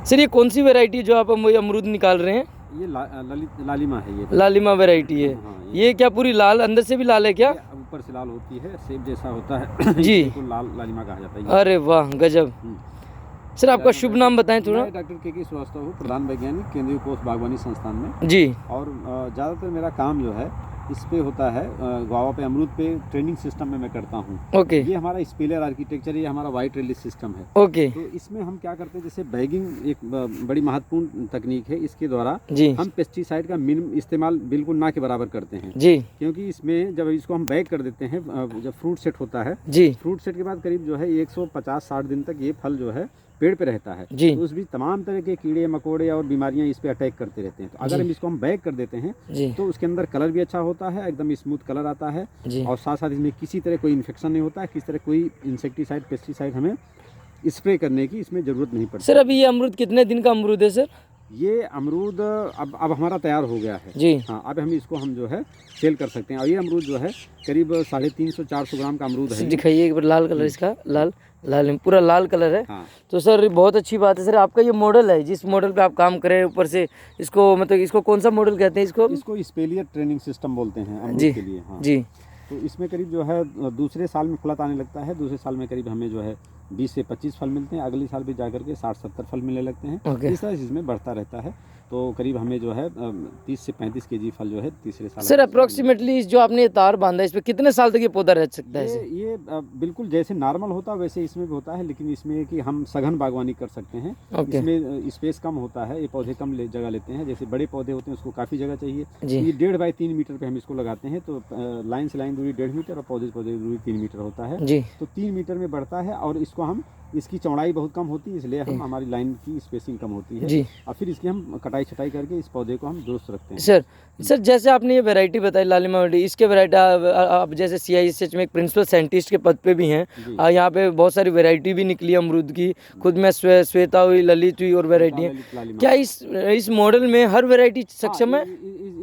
Sir ये कौन सी variety जो आप अमरूद निकाल रहे हैं? ये लालिमा है, ये लालिमा वैरायटी है। हाँ, ये क्या पूरी लाल अंदर से भी लाल है क्या? ऊपर से लाल होती है, सेब जैसा होता है जी। इसको लालिमा कहा जाता है। अरे वाह गजब। सर आपका शुभ नाम बताएं थोड़ा। मैं डॉक्टर के श्रीवास्तव हूँ, प्रधान वैज्ञानिक, केंद्रीय पोस्ट बागवानी संस्थान में जी। और ज़्यादातर मेरा काम जो है इस पे होता है, गुआवा पे, अमरूद पे ट्रेनिंग सिस्टम में मैं करता हूँ। ओके। ये हमारा स्पेलर आर्किटेक्चर, ये हमारा वाइट रिलीज सिस्टम है। ओके। तो इसमें हम क्या करते हैं, जैसे बैगिंग एक बड़ी महत्वपूर्ण तकनीक है, इसके द्वारा जी हम पेस्टिसाइड का मिनिमम इस्तेमाल बिल्कुल ना के बराबर करते हैं जी। क्योंकि इसमें जब इसको हम बैग कर देते हैं, जब फ्रूट सेट होता है जी, फ्रूट सेट के बाद करीब जो है 150-60 दिन तक ये फल जो है पेड़ पे रहता है। जी। तो उस बीच तमाम तरह के कीड़े मकोड़े और बीमारियां इस पे अटैक करते रहते हैं। तो अगर हम इसको बैग कर देते हैं जी तो उसके अंदर कलर भी अच्छा होता है, एकदम स्मूथ कलर आता है जी। और साथ साथ इसमें किसी तरह कोई इन्फेक्शन नहीं होता है, किसी तरह कोई इंसेक्टिसाइड पेस्टिसाइड हमें स्प्रे करने की इसमें ज़रूरत नहीं पड़ती। सर अभी ये अमरूद कितने दिन का अमरूद है सर? ये अमरूद अब हमारा तैयार हो गया है जी। हाँ, अब हम इसको जो है सेल कर सकते हैं। और ये अमरूद जो है करीब 350-400 ग्राम का अमरूद है। दिखाइए एक बार, लाल कलर इसका, लाल लाल पूरा लाल कलर है। हाँ। तो सर बहुत अच्छी बात है। सर आपका ये मॉडल है, जिस मॉडल पे आप काम कर रहे हैं, ऊपर से इसको मतलब इसको कौन सा मॉडल कहते हैं? इसको स्पेलियर ट्रेनिंग सिस्टम बोलते हैं अमरूद जी के लिए। हाँ। जी। तो इसमें करीब जो है दूसरे साल में फलत आने लगता है, दूसरे साल में करीब हमें जो है 20 से 25 फल मिलते हैं, अगले साल भी जाकर के 60-70 फल मिलने लगते हैं। ओके। इस तरह से इसमें बढ़ता रहता है। तो करीब हमें जो है 30 से 35 केजी फल जो है तीसरे साल। सर अप्रोक्सीमेटली जो आपने ये तार बांधा है, इस पे कितने साल तक ये पौधा रह सकता है? ये बिल्कुल जैसे नॉर्मल होता है वैसे इसमें भी होता है, लेकिन इसमें कि हम सघन बागवानी कर सकते हैं। ओके। इसमें स्पेस कम होता है, ये पौधे कम जगह लेते हैं। जैसे बड़े पौधे होते हैं उसको काफ़ी जगह चाहिए। जी। ये 1.5 बाई 3 मीटर पे हम इसको लगाते हैं। तो लाइन से लाइन दूरी 1.5 मीटर और पौधे से पौधे दूरी 3 मीटर होता है। जी। तो 3 मीटर में बढ़ता है और इसको हम, इसकी चौड़ाई बहुत कम होती है, इसलिए हम हमारी लाइन की स्पेसिंग कम होती है। जी। और फिर इसकी हम कटाई छटाई करके इस पौधे को हम दुरुस्त रखते हैं। सर जैसे आपने ये वैरायटी बताई लालिमा वैरायटी, इसके वैरायटी आप जैसे CISH में एक प्रिंसिपल साइंटिस्ट के पद पे भी हैं, यहाँ पे बहुत सारी वैरायटी भी निकली है अमरूद की। खुद में श्वेता हुई, ललित हुई और वैरायटी है। क्या इस मॉडल में हर वैरायटी सक्षम है?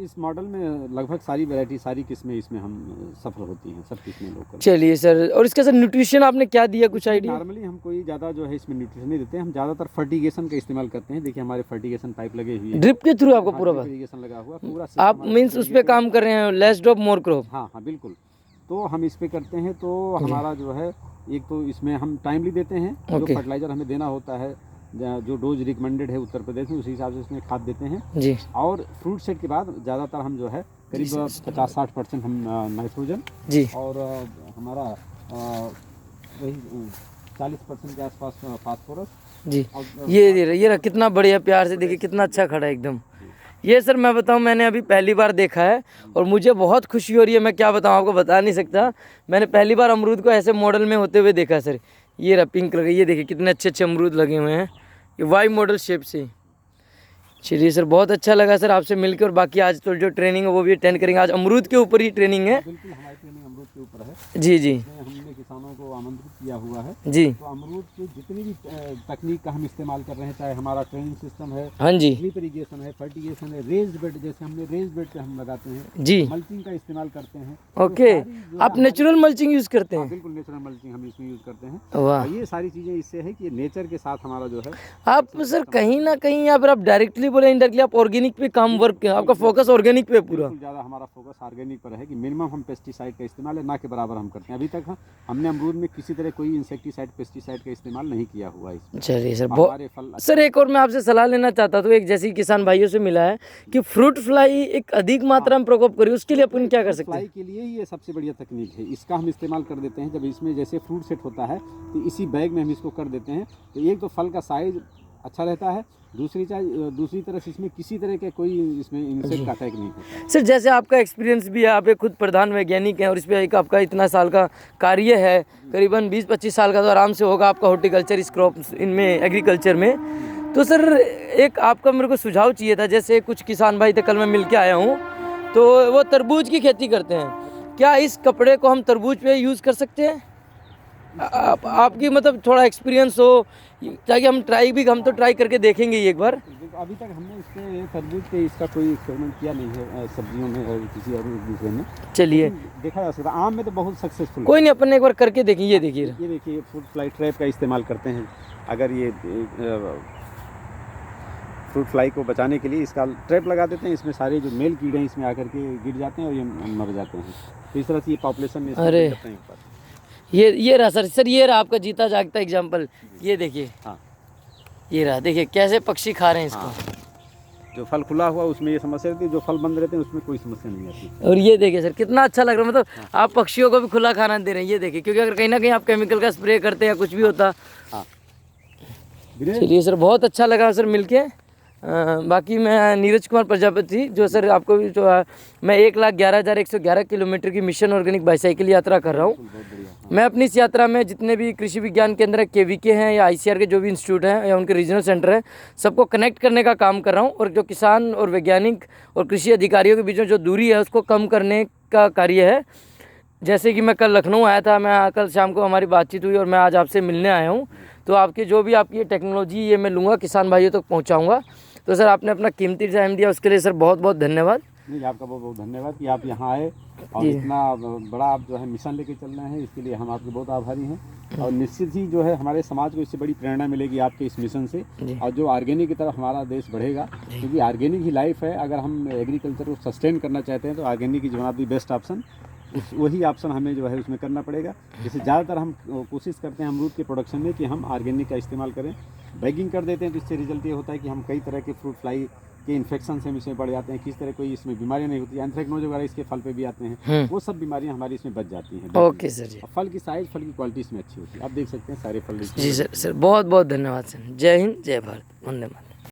इस मॉडल में लगभग सारी वैरायटी, सारी किस्में इसमें हम सफल होती हैं, सब किस्में लोग। चलिए सर, और इसका सर न्यूट्रिशन आपने क्या दिया, कुछ आइडिया? नॉर्मली हम कोई ज़्यादा जो है इसमें न्यूट्रिशन नहीं देते हैं, हम ज़्यादातर फर्टिगेशन का इस्तेमाल करते हैं। देखिए हमारे फर्टिगेशन पाइप लगे हुए हैं, ड्रिप के थ्रू आपका पूरा फर्टिगेशन लगा हुआ पूरा। आप मीन्स उस पे काम कर रहे हैं, लेस ड्रॉप मोर क्रॉप? हाँ हाँ बिल्कुल। तो हम इस पे करते हैं। तो हमारा जो है एक तो इसमें हम टाइमली देते हैं, जो फर्टिलाइजर हमें देना होता है, जो डोज रिकमेंडेड है उत्तर प्रदेश में, उसी हिसाब से इसमें खाद देते हैं जी। और फ्रूट सेट के बाद ज़्यादातर हम जो है करीब 50-60% हम नाइट्रोजन जी, और हमारा वही 40% के आसपास फास्फोरस जी। ये कितना बढ़िया, प्यार से देखिए कितना अच्छा खड़ा है एकदम। ये सर मैं बताऊं, मैंने अभी पहली बार देखा है और मुझे बहुत खुशी हो रही है। मैं क्या बताऊं, आपको बता नहीं सकता। मैंने पहली बार अमरूद को ऐसे मॉडल में होते हुए देखा सर। ये रहा पिंक कलर, ये देखिए कितने अच्छे अच्छे अमरूद लगे हुए हैं, ये वाई मॉडल शेप से। चलिए सर, बहुत अच्छा लगा सर आपसे मिलकर। और बाकी आज तो जो ट्रेनिंग है वो भी अटेंड करेंगे। आज अमरूद के ऊपर ही ट्रेनिंग है। बिल्कुल, हमारी ट्रेनिंग अमरूद के ऊपर है। जी जी। हमने किसानों को आमंत्रित किया हुआ है जी। तो अमरूद की जितनी भी तकनीक का हम इस्तेमाल कर रहे हैं, चाहे हमारा ट्रेनिंग सिस्टम है, हाँ जी, ड्रिप इरिगेशन है, फर्टिगेशन है, रेज्ड बेड, जैसे हमने रेज्ड बेड पे हम लगाते हैं जी, मल्चिंग का इस्तेमाल करते हैं। ओके। आप नेचुरल मल्चिंग यूज करते हैं? बिल्कुल नेचुरल मल्चिंग हम इसमें यूज करते हैं। वाह, ये सारी चीजें इससे है कि नेचर के साथ हमारा जो है। आप सर कहीं ना कहीं यहाँ पर आप डायरेक्टली बोले इनडायरेक्टली आप ऑर्गेनिक पे काम वर्क, आपका फोकस ऑर्गेनिक पे पूरा? ज़्यादा हमारा फोकस ऑर्गेनिक पर है कि मिनिमम हम पेस्टिसाइड का इस्तेमाल है, ना के बराबर हम करते हैं। अभी तक हमने अमरूद में किसी तरह कोई इंसेक्टिसाइड पेस्टिसाइड का इस्तेमाल नहीं किया हुआ है इसमें। चलिए सर, हमारे फल। सर एक और मैं आपसे सलाह लेना चाहता था। एक जैसे किसान भाइयों से मिला है कि फ्रूट फ्लाई एक अधिक मात्रा में प्रकोप करी, उसके लिए अपन क्या कर सकते हैं? फ्लाई के लिए ये सबसे बढ़िया तकनीक है, इसका हम इस्तेमाल कर देते हैं। जब इसमें जैसे फ्रूट सेट होता है तो इसी बैग में हम इसको कर देते हैं। तो एक तो फल का साइज अच्छा रहता है, दूसरी तरफ इसमें किसी तरह के कोई इसमें इंसेक्ट का अटैक नहीं होता। सर जैसे आपका एक्सपीरियंस भी है, आप एक खुद प्रधान वैज्ञानिक हैं और इस पर एक आपका इतना साल का कार्य है, करीबन 20-25 साल का तो आराम से होगा आपका हॉर्टिकल्चर, इस क्रॉप इनमें, एग्रीकल्चर में। तो सर एक आपका मेरे को सुझाव चाहिए था। जैसे कुछ किसान भाई थे, कल मैं मिल के आया हूँ, तो वो तरबूज की खेती करते हैं। क्या इस कपड़े को हम तरबूज पे यूज़ कर सकते हैं? आपकी मतलब थोड़ा एक्सपीरियंस हो, ताकि हम तो ट्राई करके देखेंगे ही एक बार। अभी तक हमने इसके तरबूज पे इसका कोई एक्सपेरिमेंट किया नहीं है, सब्जियों में और किसी और दूसरे में। चलिए देखा जा सकता है, आम में तो बहुत सक्सेसफुल। कोई नहीं, अपन ने एक बार करके देखें। ये देखिए फ्रूट फ्लाई ट्रैप का इस्तेमाल करते हैं। अगर ये फ्रूट फ्लाई को बचाने के लिए इसका ट्रैप लगा देते हैं। इसमें सारे जो मेल कीड़े हैं इसमें आकर के गिर जाते हैं और ये मर जाते हैं। तो इस तरह से ये पॉपुलेशन में अरे। करते हैं ऊपर। ये रहा सर, ये रहा आपका जीता जागता एग्जाम्पल। ये देखिए, हाँ, ये रहा, देखिए कैसे पक्षी खा रहे हैं इसको। हाँ। जो फल खुला हुआ उसमें ये समस्या रहती है, जो फल बंद रहते हैं उसमें कोई समस्या नहीं आती। और ये देखिए सर, कितना अच्छा लग रहा है, मतलब आप पक्षियों को भी खुला खाना दे रहे हैं। ये देखिए, क्योंकि अगर कहीं ना कहीं आप केमिकल का स्प्रे करते या कुछ भी होता। हाँ। चलिए सर, बहुत अच्छा लगा सर मिलके। बाकी मैं नीरज कुमार प्रजापति, जो सर आपको भी जो मैं 1,11,111 किलोमीटर की मिशन ऑर्गेनिक बाईसाइकिल यात्रा कर रहा हूँ। बहुत बढ़िया। हाँ। मैं अपनी इस यात्रा में जितने भी कृषि विज्ञान केंद्र है, केवीके हैं या आईसीआर के जो भी इंस्टीट्यूट हैं या उनके रीजनल सेंटर हैं, सबको कनेक्ट करने का काम कर रहा हूँ। और जो किसान और वैज्ञानिक और कृषि अधिकारियों के बीच में जो दूरी है उसको कम करने का कार्य है। जैसे कि मैं कल लखनऊ आया था, मैं कल शाम को हमारी बातचीत हुई और मैं आज आपसे मिलने आया हूँ। तो आपकी जो भी आपकी ये टेक्नोलॉजी ये मैं लूँगा, किसान भाइयों तक पहुँचाऊँगा। तो सर आपने अपना कीमती टाइम दिया, उसके लिए सर बहुत बहुत धन्यवाद। नहीं, आपका बहुत बहुत धन्यवाद कि आप यहाँ आए और इतना बड़ा आप जो है मिशन लेके चल रहे हैं, इसके लिए हम आपके बहुत आभारी हैं। और निश्चित ही जो है हमारे समाज को इससे बड़ी प्रेरणा मिलेगी आपके इस मिशन से। और जो ऑर्गेनिक की तरफ हमारा देश बढ़ेगा, क्योंकि ऑर्गेनिक ही लाइफ है। अगर हम एग्रीकल्चर को सस्टेन करना चाहते हैं तो organic is one of the best option. वही ऑप्शन हमें जो है उसमें करना पड़ेगा। जैसे ज़्यादातर हम कोशिश करते हैं अमरूद के प्रोडक्शन में कि हम ऑर्गेनिक का इस्तेमाल करें। बैगिंग कर देते हैं तो इससे रिजल्ट ये होता है कि हम कई तरह के फ्रूट फ्लाई के इन्फेक्शन से हम इसमें बढ़ जाते हैं। किस तरह कोई इसमें बीमारियां नहीं होती, एंथ्रेक्नोज वगैरह इसके फल पे भी आते हैं, वो सब बीमारियां हमारी इसमें बच जाती हैं। ओके सर जी। फल की साइज, फल की क्वालिटी इसमें अच्छी होती है। आप देख सकते हैं सारे फल जी सर, बहुत बहुत धन्यवाद सर। जय हिंद, जय भारत, वंदे मातरम।